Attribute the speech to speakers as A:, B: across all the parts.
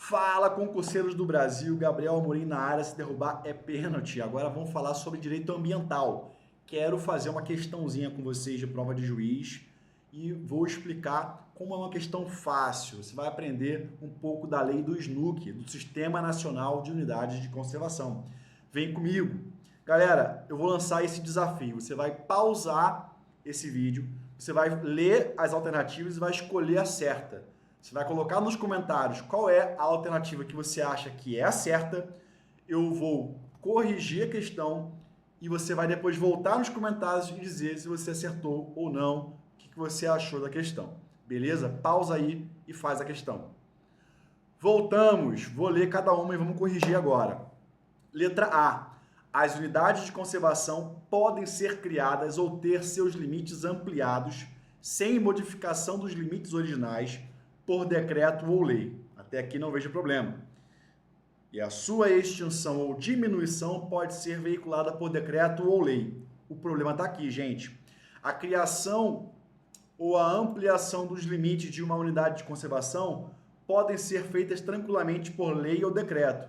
A: Fala, concurseiros do Brasil, Gabriel Amorim na área, se derrubar é pênalti. Agora vamos falar sobre direito ambiental. Quero fazer uma questãozinha com vocês de prova de juiz e vou explicar como é uma questão fácil. Você vai aprender um pouco da lei do SNUC, do Sistema Nacional de Unidades de Conservação. Vem comigo. Galera, eu vou lançar esse desafio. Você vai pausar esse vídeo, você vai ler as alternativas e vai escolher a certa. Você vai colocar nos comentários qual é a alternativa que você acha que é a certa. Eu vou corrigir a questão e você vai depois voltar nos comentários e dizer se você acertou ou não, o que você achou da questão. Beleza? Pausa aí e faz a questão. Voltamos. Vou ler cada uma e vamos corrigir agora. Letra A. As unidades de conservação podem ser criadas ou ter seus limites ampliados sem modificação dos limites originais por decreto ou lei. Até aqui não vejo problema. E a sua extinção ou diminuição pode ser veiculada por decreto ou lei. O problema está aqui, gente. A criação ou a ampliação dos limites de uma unidade de conservação podem ser feitas tranquilamente por lei ou decreto.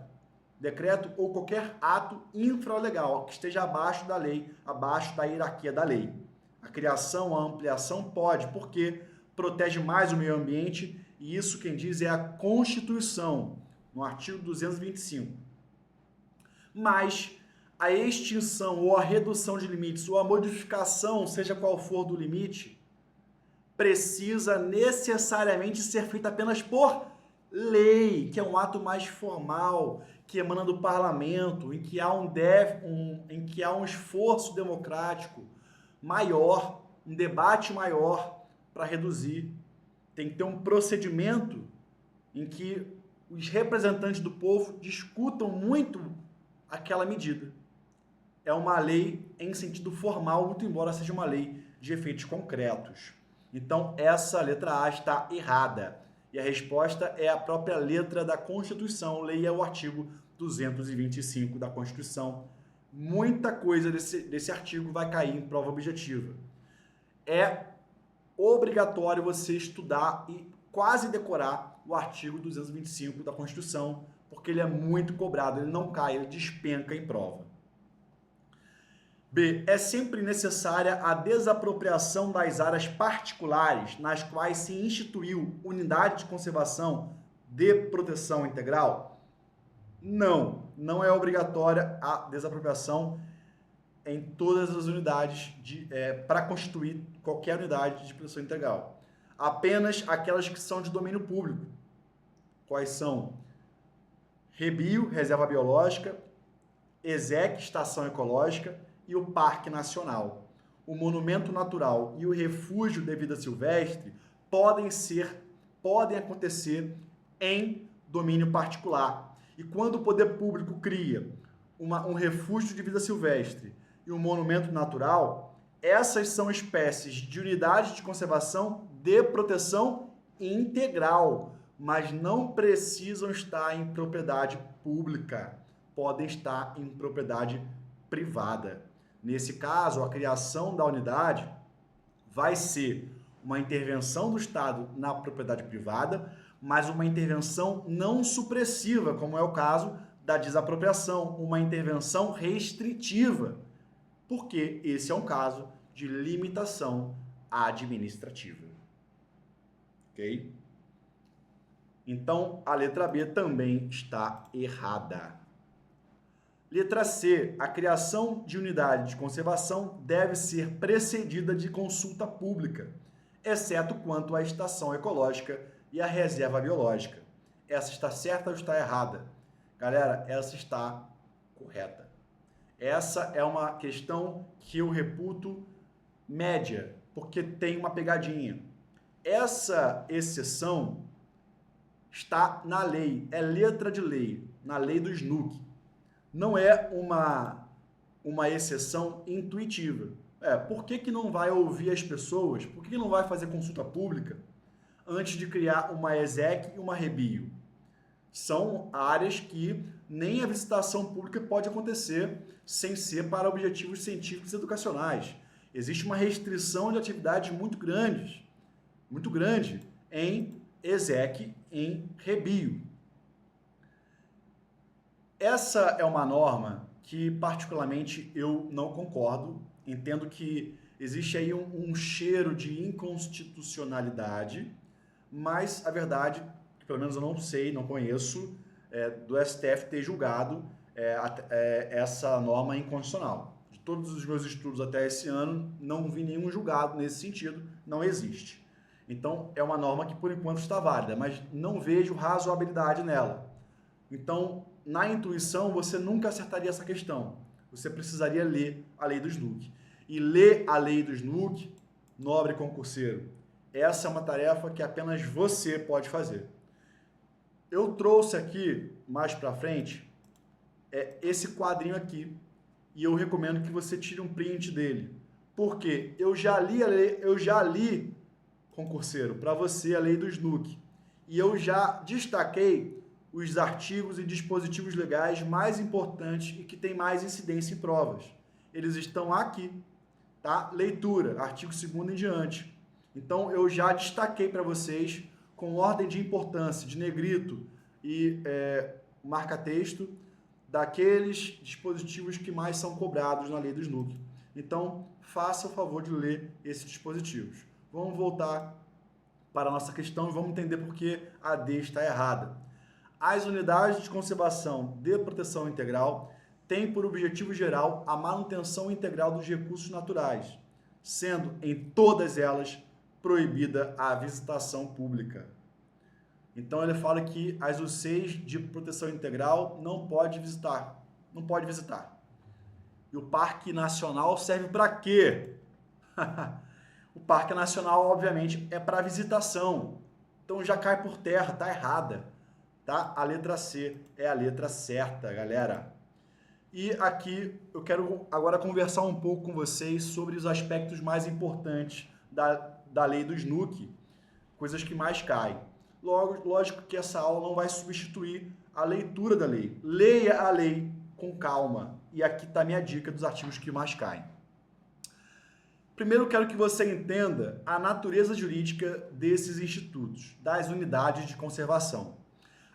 A: Decreto ou qualquer ato infralegal que esteja abaixo da lei, abaixo da hierarquia da lei. A criação, a ampliação pode, porque protege mais o meio ambiente, e isso quem diz é a Constituição, no artigo 225. Mas a extinção ou a redução de limites, ou a modificação, seja qual for do limite, precisa necessariamente ser feita apenas por lei, que é um ato mais formal, que emana do parlamento, em que há um esforço democrático maior, um debate maior para reduzir. Tem que ter um procedimento em que os representantes do povo discutam muito aquela medida. É uma lei em sentido formal, muito embora seja uma lei de efeitos concretos. Então, essa letra A está errada. E a resposta é a própria letra da Constituição. Leia o artigo 225 da Constituição. Muita coisa desse artigo vai cair em prova objetiva. É obrigatório você estudar e quase decorar o artigo 225 da Constituição, porque ele é muito cobrado, ele não cai, ele despenca em prova. B. É sempre necessária a desapropriação das áreas particulares nas quais se instituiu unidade de conservação de proteção integral? Não, não é obrigatória a desapropriação em todas as unidades para constituir qualquer unidade de proteção integral. Apenas aquelas que são de domínio público. Quais são? Rebio, Reserva Biológica, ESEC, Estação Ecológica, e o Parque Nacional. O Monumento Natural e o Refúgio de Vida Silvestre podem acontecer em domínio particular. E quando o poder público cria um refúgio de vida silvestre e um monumento natural, essas são espécies de unidades de conservação de proteção integral, mas não precisam estar em propriedade pública, podem estar em propriedade privada. Nesse caso, a criação da unidade vai ser uma intervenção do Estado na propriedade privada, mas uma intervenção não supressiva, como é o caso da desapropriação, uma intervenção restritiva, porque esse é um caso de limitação administrativa. Ok? Então, a letra B também está errada. Letra C. A criação de unidade de conservação deve ser precedida de consulta pública, exceto quanto à estação ecológica e à reserva biológica. Essa está certa ou está errada? Galera, essa está correta. Essa é uma questão que eu reputo média, porque tem uma pegadinha. Essa exceção está na lei, é letra de lei, na lei do SNUC. Não é uma exceção intuitiva. Por que não vai ouvir as pessoas? Por que não vai fazer consulta pública antes de criar uma ESEC e uma Rebio? São áreas que nem a visitação pública pode acontecer sem ser para objetivos científicos e educacionais. Existe uma restrição de atividades muito grande em ESEC, em Rebio. Essa é uma norma que, particularmente, eu não concordo. Entendo que existe aí um cheiro de inconstitucionalidade, mas a verdade, que pelo menos eu não sei, não conheço, do STF ter julgado essa norma inconstitucional. De todos os meus estudos até esse ano, não vi nenhum julgado nesse sentido, não existe. Então, é uma norma que, por enquanto, está válida, mas não vejo razoabilidade nela. Então, na intuição, você nunca acertaria essa questão. Você precisaria ler a lei do SNUC. E ler a lei do SNUC, nobre concurseiro, essa é uma tarefa que apenas você pode fazer. Eu trouxe aqui, mais para frente, esse quadrinho aqui, e eu recomendo que você tire um print dele. Porque eu já li, concurseiro, para você a lei do SNUC. E eu já destaquei os artigos e dispositivos legais mais importantes e que têm mais incidência em provas. Eles estão aqui, tá? Leitura, artigo 2º em diante. Então, eu já destaquei para vocês, com ordem de importância, de negrito e marca-texto, daqueles dispositivos que mais são cobrados na lei do SNUC. Então, faça o favor de ler esses dispositivos. Vamos voltar para a nossa questão e vamos entender por que a D está errada. As unidades de conservação de proteção integral têm por objetivo geral a manutenção integral dos recursos naturais, sendo em todas elas proibida a visitação pública. Então ele fala que as UCs de proteção integral não pode visitar. E o Parque Nacional serve para quê? O Parque Nacional, obviamente, é para visitação. Então já cai por terra, tá errada. Tá? A letra C é a letra certa, galera. E aqui eu quero agora conversar um pouco com vocês sobre os aspectos mais importantes da lei do SNUC, coisas que mais caem. Lógico que essa aula não vai substituir a leitura da lei. Leia a lei com calma. E aqui está a minha dica dos artigos que mais caem. Primeiro, eu quero que você entenda a natureza jurídica desses institutos, das unidades de conservação.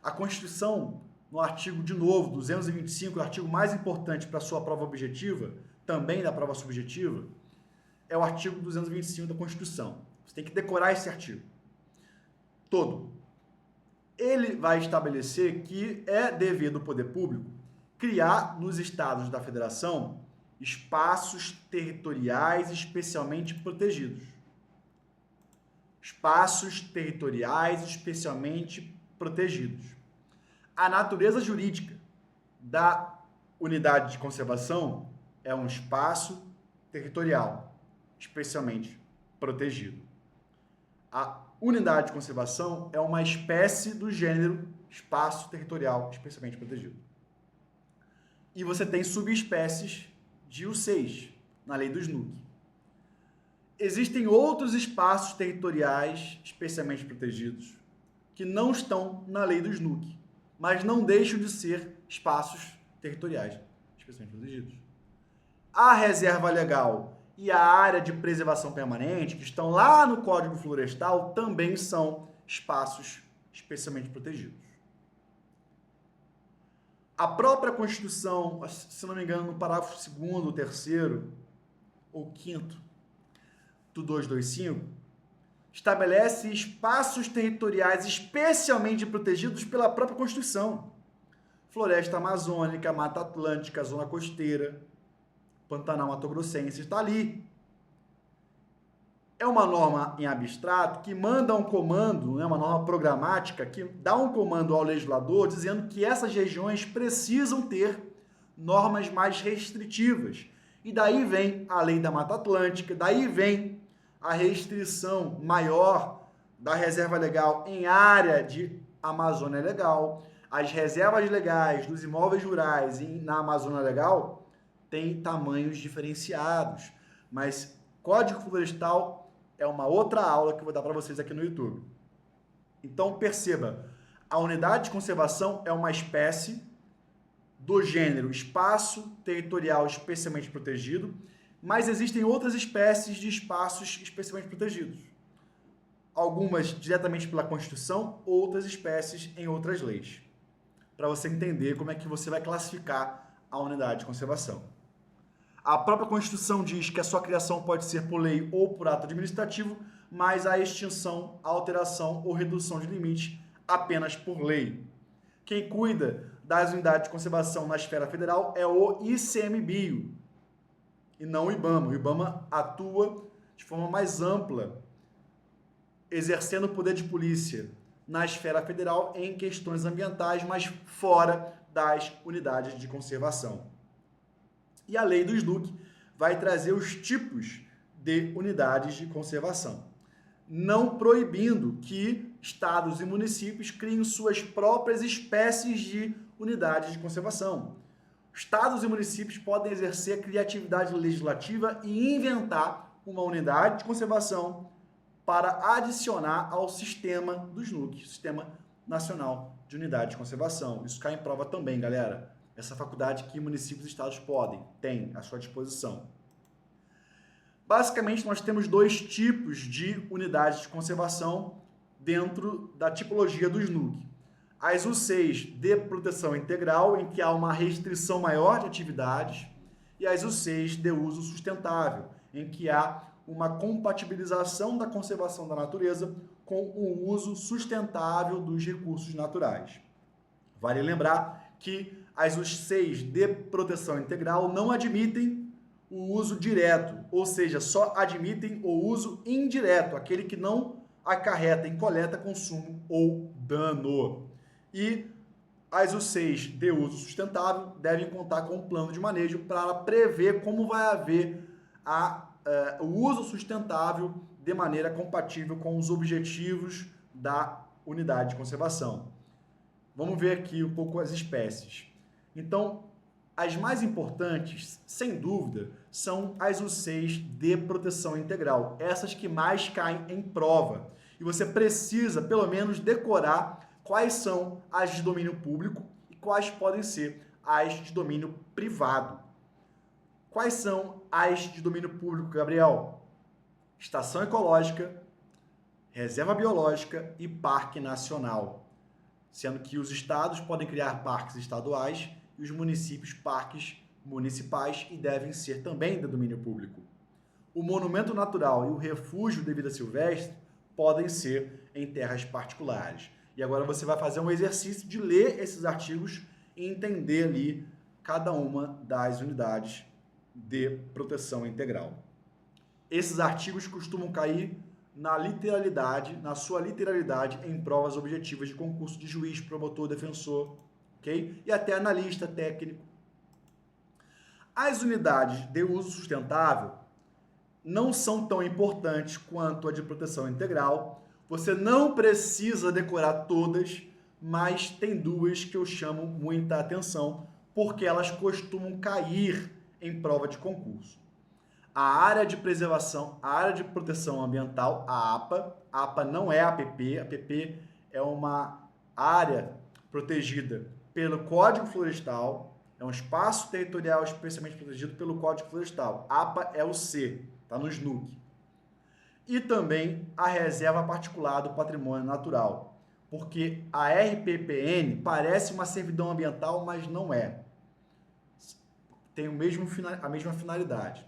A: A Constituição, no artigo, de novo, 225, o artigo mais importante para a sua prova objetiva, também da prova subjetiva, é o artigo 225 da Constituição. Você tem que decorar esse artigo todo. Ele vai estabelecer que é dever do poder público criar nos estados da federação espaços territoriais especialmente protegidos. Espaços territoriais especialmente protegidos. A natureza jurídica da unidade de conservação é um espaço territorial especialmente protegido. A unidade de conservação é uma espécie do gênero espaço territorial especialmente protegido. E você tem subespécies de UCs na lei do SNUC. Existem outros espaços territoriais especialmente protegidos que não estão na lei do SNUC, mas não deixam de ser espaços territoriais especialmente protegidos. A reserva legal e a área de preservação permanente, que estão lá no Código Florestal, também são espaços especialmente protegidos. A própria Constituição, se não me engano, no parágrafo 2º, 3º ou 5º do 225, estabelece espaços territoriais especialmente protegidos pela própria Constituição. Floresta Amazônica, Mata Atlântica, Zona Costeira, Pantanal Mato Grossense, está ali. É uma norma em abstrato que manda um comando, né, uma norma programática, que dá um comando ao legislador dizendo que essas regiões precisam ter normas mais restritivas. E daí vem a lei da Mata Atlântica, daí vem a restrição maior da reserva legal em área de Amazônia Legal. As reservas legais dos imóveis rurais na Amazônia Legal têm tamanhos diferenciados, mas Código Florestal é uma outra aula que eu vou dar para vocês aqui no YouTube. Então, perceba, a unidade de conservação é uma espécie do gênero espaço territorial especialmente protegido, mas existem outras espécies de espaços especialmente protegidos. Algumas diretamente pela Constituição, outras espécies em outras leis. para você entender como é que você vai classificar a unidade de conservação. A própria Constituição diz que a sua criação pode ser por lei ou por ato administrativo, mas a extinção, alteração ou redução de limites apenas por lei. Quem cuida das unidades de conservação na esfera federal é o ICMBio e não o IBAMA. O IBAMA atua de forma mais ampla, exercendo o poder de polícia na esfera federal em questões ambientais, mas fora das unidades de conservação. E a lei do SNUC vai trazer os tipos de unidades de conservação, não proibindo que estados e municípios criem suas próprias espécies de unidades de conservação. Estados e municípios podem exercer criatividade legislativa e inventar uma unidade de conservação para adicionar ao sistema do SNUC, Sistema Nacional de Unidade de Conservação. Isso cai em prova também, galera. Essa faculdade que municípios e estados têm à sua disposição. Basicamente, nós temos dois tipos de unidades de conservação dentro da tipologia do SNUC. As UCs de proteção integral, em que há uma restrição maior de atividades, e as UCs de uso sustentável, em que há uma compatibilização da conservação da natureza com o uso sustentável dos recursos naturais. Vale lembrar que as UCs de proteção integral não admitem o uso direto, ou seja, só admitem o uso indireto, aquele que não acarreta em coleta, consumo ou dano. E as UCs de uso sustentável devem contar com um plano de manejo para prever como vai haver o uso sustentável de maneira compatível com os objetivos da unidade de conservação. Vamos ver aqui um pouco as espécies. Então, as mais importantes, sem dúvida, são as UCs de proteção integral, essas que mais caem em prova. E você precisa, pelo menos, decorar quais são as de domínio público e quais podem ser as de domínio privado. Quais são as de domínio público, Gabriel? Estação ecológica, reserva biológica e parque nacional. Sendo que os estados podem criar parques estaduais e os municípios parques municipais e devem ser também de domínio público. O monumento natural e o refúgio de vida silvestre podem ser em terras particulares. E agora você vai fazer um exercício de ler esses artigos e entender ali cada uma das unidades de proteção integral. Esses artigos costumam cair na sua literalidade, em provas objetivas de concurso de juiz, promotor, defensor, ok? E até analista técnico. As unidades de uso sustentável não são tão importantes quanto a de proteção integral. Você não precisa decorar todas, mas tem duas que eu chamo muita atenção, porque elas costumam cair em prova de concurso. A área de preservação, a área de proteção ambiental, a APA. A APA não é a APP. A APP é uma área protegida pelo Código Florestal, é um espaço territorial especialmente protegido pelo Código Florestal. A APA é o C, está no SNUC. E também a Reserva Particular do Patrimônio Natural, porque a RPPN parece uma servidão ambiental, mas não é. Tem a mesma finalidade.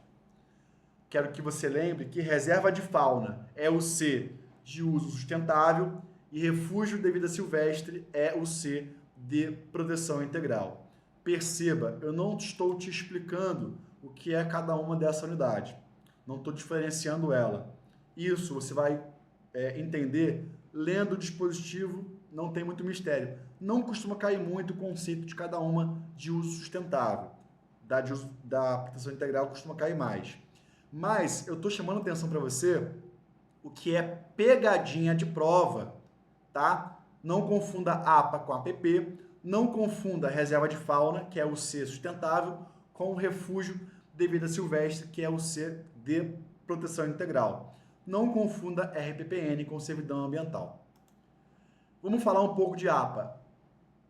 A: Quero que você lembre que reserva de fauna é o C de uso sustentável e refúgio de vida silvestre é o C de proteção integral. Perceba, eu não estou te explicando o que é cada uma dessa unidade. Não estou diferenciando ela. Isso você vai entender lendo o dispositivo, não tem muito mistério. Não costuma cair muito o conceito de cada uma de uso sustentável. Da proteção integral costuma cair mais. Mas eu estou chamando a atenção para você o que é pegadinha de prova, tá? Não confunda APA com APP, não confunda reserva de fauna, que é o C sustentável, com o refúgio de vida silvestre, que é o C de proteção integral. Não confunda RPPN com servidão ambiental. Vamos falar um pouco de APA.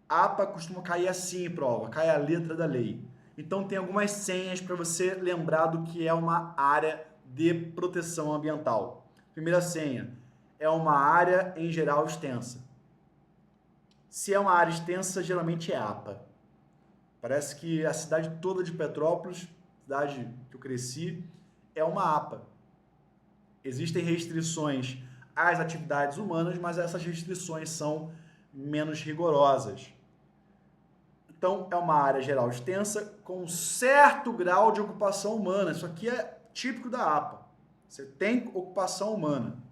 A: APA costuma cair assim em prova, cai a letra da lei. Então tem algumas senhas para você lembrar do que é uma área de proteção ambiental. Primeira senha, é uma área em geral extensa. Se é uma área extensa, geralmente é APA. Parece que a cidade toda de Petrópolis, cidade que eu cresci, é uma APA. Existem restrições às atividades humanas, mas essas restrições são menos rigorosas. Então, é uma área geral extensa com um certo grau de ocupação humana. Isso aqui é típico da APA. Você tem ocupação humana.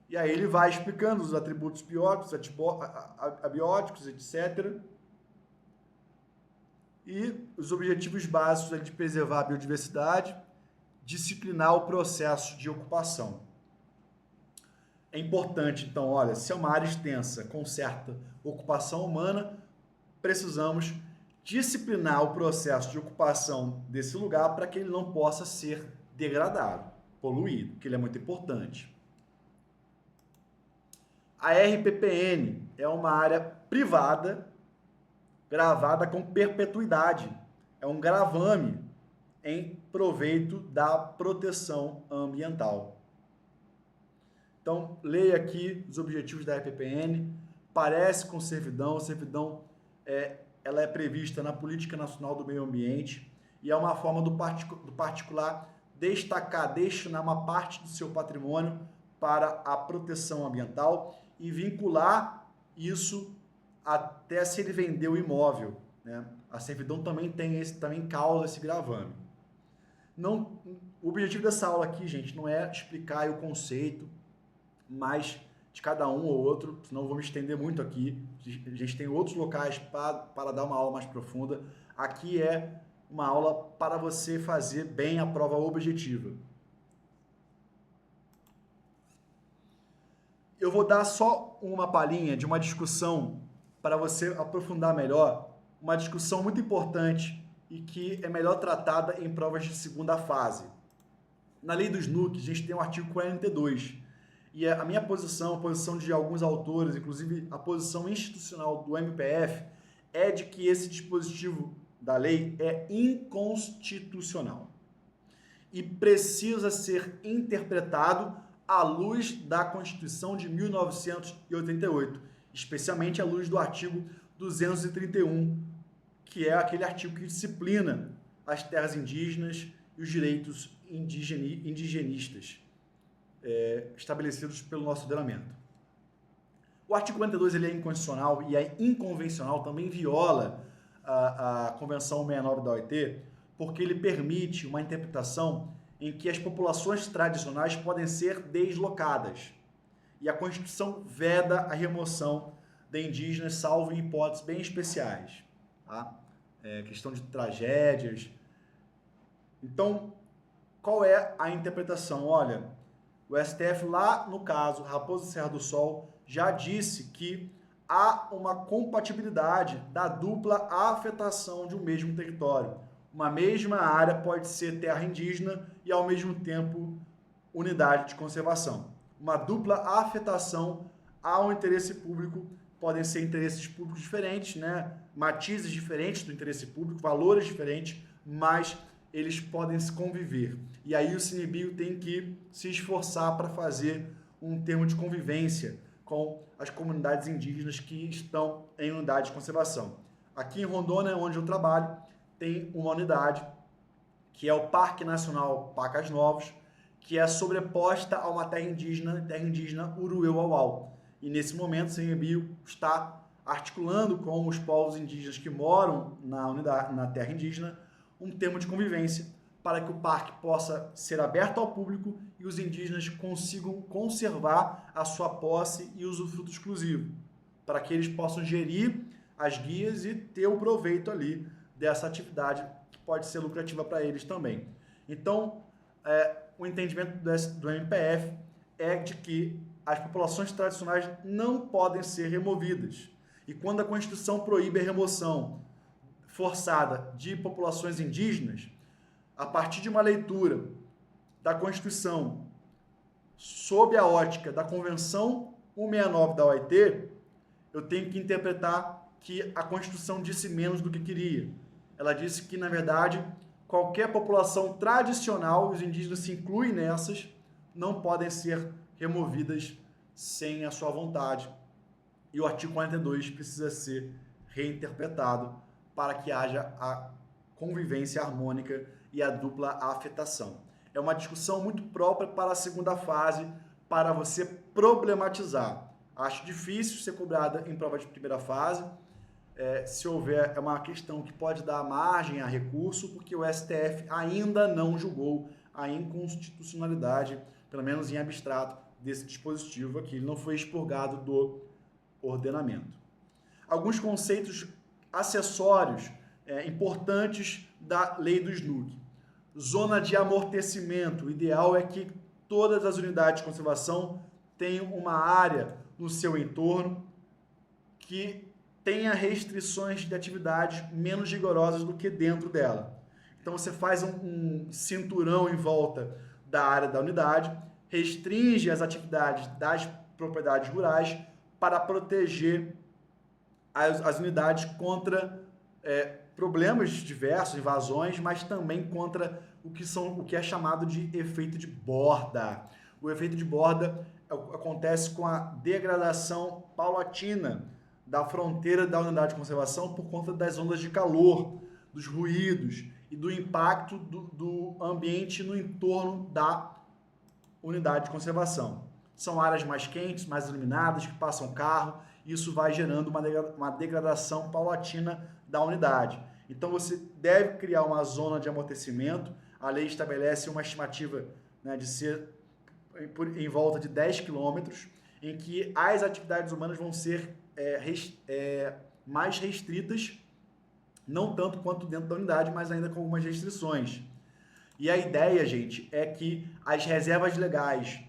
A: E aí ele vai explicando os atributos bióticos, abióticos, etc. E os objetivos básicos de preservar a biodiversidade, disciplinar o processo de ocupação. É importante, então, olha, se é uma área extensa com certa ocupação humana, precisamos disciplinar o processo de ocupação desse lugar para que ele não possa ser degradado, poluído, que ele é muito importante. A RPPN é uma área privada gravada com perpetuidade. É um gravame em proveito da proteção ambiental. Então, leia aqui os objetivos da RPPN. Parece com servidão. A servidão ela é prevista na Política Nacional do Meio Ambiente e é uma forma do particular destinar uma parte do seu patrimônio para a proteção ambiental e vincular isso até se ele vender o imóvel, né? A servidão também causa esse gravame. O objetivo dessa aula aqui, gente, não é explicar o conceito mais de cada um ou outro, senão eu vou me estender muito aqui. A gente tem outros locais para dar uma aula mais profunda. Aqui é uma aula para você fazer bem a prova objetiva. Eu vou dar só uma palhinha de uma discussão para você aprofundar melhor, uma discussão muito importante e que é melhor tratada em provas de segunda fase. Na lei do SNUC, a gente tem o artigo 42, e a minha posição, a posição de alguns autores, inclusive a posição institucional do MPF, é de que esse dispositivo da lei é inconstitucional e precisa ser interpretado à luz da Constituição de 1988, especialmente à luz do artigo 231, que é aquele artigo que disciplina as terras indígenas e os direitos indigenistas estabelecidos pelo nosso ordenamento. O artigo 42 ele é inconstitucional e é inconvencional, também viola a Convenção 69 da OIT, porque ele permite uma interpretação em que as populações tradicionais podem ser deslocadas. E a Constituição veda a remoção de indígenas, salvo em hipóteses bem especiais. Tá? Questão de tragédias. Então, qual é a interpretação? Olha, o STF lá no caso, Raposa Serra do Sol, já disse que há uma compatibilidade da dupla afetação de um mesmo território. Uma mesma área pode ser terra indígena e, ao mesmo tempo, unidade de conservação. Uma dupla afetação ao interesse público, podem ser interesses públicos diferentes, né? Matizes diferentes do interesse público, valores diferentes, mas eles podem se conviver. E aí o CNBio tem que se esforçar para fazer um termo de convivência com as comunidades indígenas que estão em unidade de conservação. Aqui em Rondônia, onde eu trabalho, tem uma unidade que é o Parque Nacional Pacas Novos, que é sobreposta a uma terra indígena Urueu-Auau. E nesse momento o CNBio está articulando com os povos indígenas que moram na terra indígena um termo de convivência para que o parque possa ser aberto ao público e os indígenas consigam conservar a sua posse e usufruto exclusivo, para que eles possam gerir as guias e ter o proveito ali dessa atividade que pode ser lucrativa para eles também. Então, o entendimento do MPF é de que as populações tradicionais não podem ser removidas. E quando a Constituição proíbe a remoção forçada de populações indígenas, a partir de uma leitura da Constituição sob a ótica da Convenção 169 da OIT, eu tenho que interpretar que a Constituição disse menos do que queria. Ela disse que, na verdade, qualquer população tradicional, os indígenas se incluem nessas, não podem ser removidas sem a sua vontade. e o artigo 42 precisa ser reinterpretado para que haja a convivência harmônica e a dupla afetação. É uma discussão muito própria para a segunda fase, para você problematizar. Acho difícil ser cobrada em prova de primeira fase. Se houver, é uma questão que pode dar margem a recurso, porque o STF ainda não julgou a inconstitucionalidade, pelo menos em abstrato, desse dispositivo aqui. Ele não foi expurgado do ordenamento. Alguns conceitos acessórios importantes da lei do SNUC. Zona de amortecimento. O ideal é que todas as unidades de conservação tenham uma área no seu entorno que tenha restrições de atividades menos rigorosas do que dentro dela. Então você faz um cinturão em volta da área da unidade, restringe as atividades das propriedades rurais para proteger as unidades contra problemas diversos, invasões, mas também contra o que é chamado de efeito de borda. O efeito de borda acontece com a degradação paulatina da fronteira da unidade de conservação por conta das ondas de calor, dos ruídos e do impacto do ambiente no entorno da unidade de conservação. São áreas mais quentes, mais iluminadas, que passam carro, e isso vai gerando uma degradação paulatina da unidade. Então você deve criar uma zona de amortecimento. A lei estabelece uma estimativa, de ser em volta de 10 quilômetros, em que as atividades humanas vão ser mais restritas, não tanto quanto dentro da unidade, mas ainda com algumas restrições. E a ideia, gente, é que as reservas legais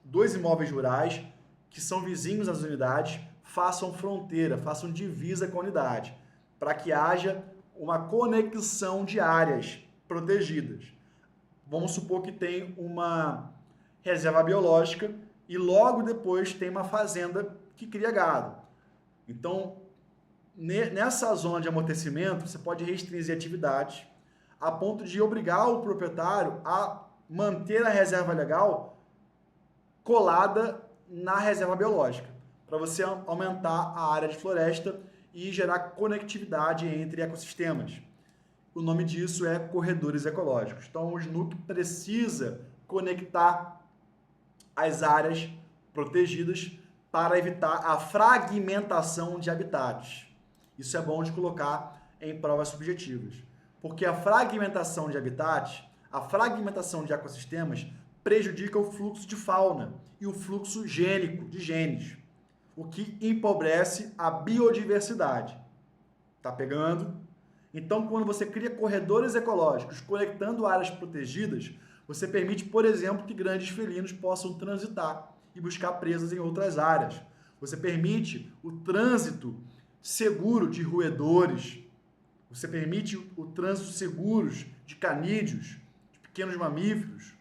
A: dos imóveis rurais, que são vizinhos às unidades, façam fronteira, façam divisa com a unidade, para que haja uma conexão de áreas protegidas. Vamos supor que tem uma reserva biológica e logo depois tem uma fazenda que cria gado. Então, nessa zona de amortecimento, você pode restringir atividades a ponto de obrigar o proprietário a manter a reserva legal colada na reserva biológica, para você aumentar a área de floresta e gerar conectividade entre ecossistemas. O nome disso é corredores ecológicos. Então, o SNUC precisa conectar as áreas protegidas para evitar a fragmentação de habitats. Isso é bom de colocar em provas subjetivas, porque a fragmentação de habitats, a fragmentação de ecossistemas prejudica o fluxo de fauna e o fluxo gênico de genes, o que empobrece a biodiversidade. Tá pegando? Então, quando você cria corredores ecológicos conectando áreas protegidas, você permite, por exemplo, que grandes felinos possam transitar e buscar presas em outras áreas. Você permite o trânsito seguro de roedores, você permite o trânsito seguro de canídeos, de pequenos mamíferos.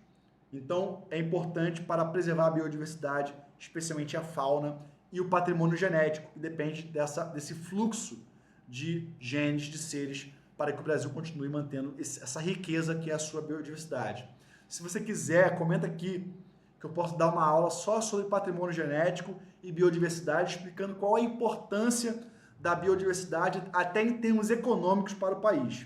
A: Então, é importante para preservar a biodiversidade, especialmente a fauna e o patrimônio genético, que depende desse fluxo de genes de seres para que o Brasil continue mantendo essa riqueza que é a sua biodiversidade. Se você quiser, comenta aqui que eu posso dar uma aula só sobre patrimônio genético e biodiversidade, explicando qual a importância da biodiversidade até em termos econômicos para o país.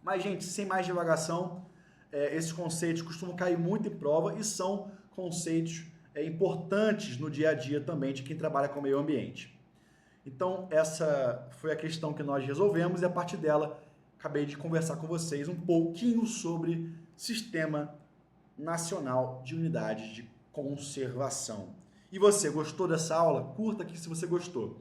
A: Mas, gente, sem mais divagação, esses conceitos costumam cair muito em prova e são conceitos importantes no dia a dia também de quem trabalha com o meio ambiente. Então, essa foi a questão que nós resolvemos e a partir dela acabei de conversar com vocês um pouquinho sobre Sistema Nacional de Unidades de Conservação. E você, gostou dessa aula? Curta aqui se você gostou.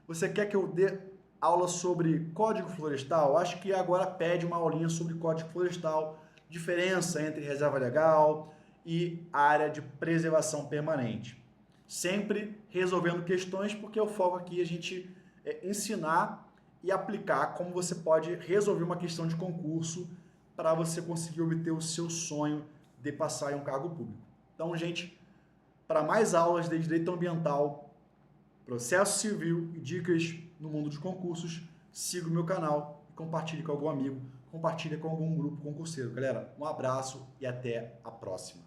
A: Você quer que eu dê aula sobre Código Florestal? Acho que agora pede uma aulinha sobre Código Florestal, diferença entre reserva legal e área de preservação permanente. Sempre resolvendo questões, porque o foco aqui é a gente ensinar e aplicar como você pode resolver uma questão de concurso para você conseguir obter o seu sonho de passar em um cargo público. Então, gente, para mais aulas de direito ambiental, processo civil e dicas no mundo de concursos, siga o meu canal e compartilhe com algum amigo, compartilhe com algum grupo concurseiro. Galera, um abraço e até a próxima.